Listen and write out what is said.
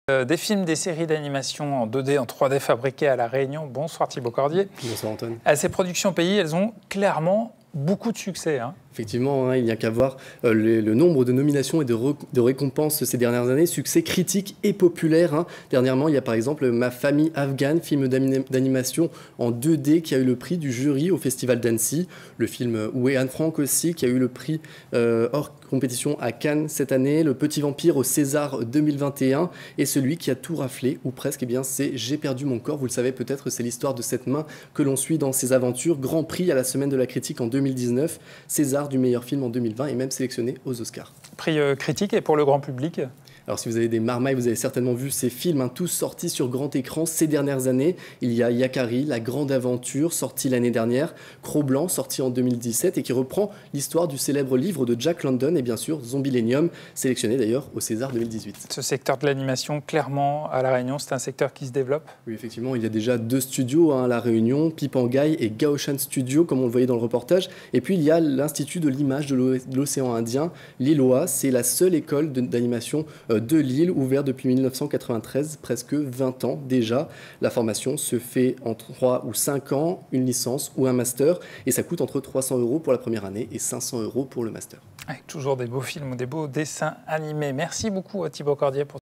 Des films, des séries d'animation en 2D, en 3D fabriqués à La Réunion. Bonsoir Thibaut Cordier. Bonsoir Antoine. Ces productions pays, elles ont clairement beaucoup de succès. Effectivement, il n'y a qu'à voir le nombre de nominations et de récompenses ces dernières années, succès critique et populaire. Dernièrement, il y a par exemple Ma famille afghane, film d'animation en 2D qui a eu le prix du jury au Festival d'Annecy. Le film Où est Anne Frank aussi, qui a eu le prix hors compétition à Cannes cette année. Le Petit Vampire au César 2021. Et celui qui a tout raflé, ou presque, c'est J'ai perdu mon corps. Vous le savez peut-être, c'est l'histoire de cette main que l'on suit dans ses aventures. Grand prix à la Semaine de la critique en 2019. César du meilleur film en 2020 et même sélectionné aux Oscars. Prix critique et pour le grand public? Alors si vous avez des marmailles, vous avez certainement vu ces films, tous sortis sur grand écran ces dernières années. Il y a Yakari, La Grande Aventure, sorti l'année dernière, Cro-Blanc, sorti en 2017 et qui reprend l'histoire du célèbre livre de Jack London et bien sûr Zombielénium, sélectionné d'ailleurs au César 2018. Ce secteur de l'animation, clairement, à La Réunion, c'est un secteur qui se développe? Oui, effectivement, il y a déjà 2 studios à La Réunion, Pipangai et Gaoshan Studio, comme on le voyait dans le reportage. Et puis il y a l'Institut de l'image de l'océan Indien, l'ILOA. C'est la seule école d'animation de Lille, ouverte depuis 1993, presque 20 ans déjà. La formation se fait en 3 ou 5 ans, une licence ou un master, et ça coûte entre 300 € pour la première année et 500 € pour le master. Avec toujours des beaux films ou des beaux dessins animés. Merci beaucoup Thibaut Cordier pour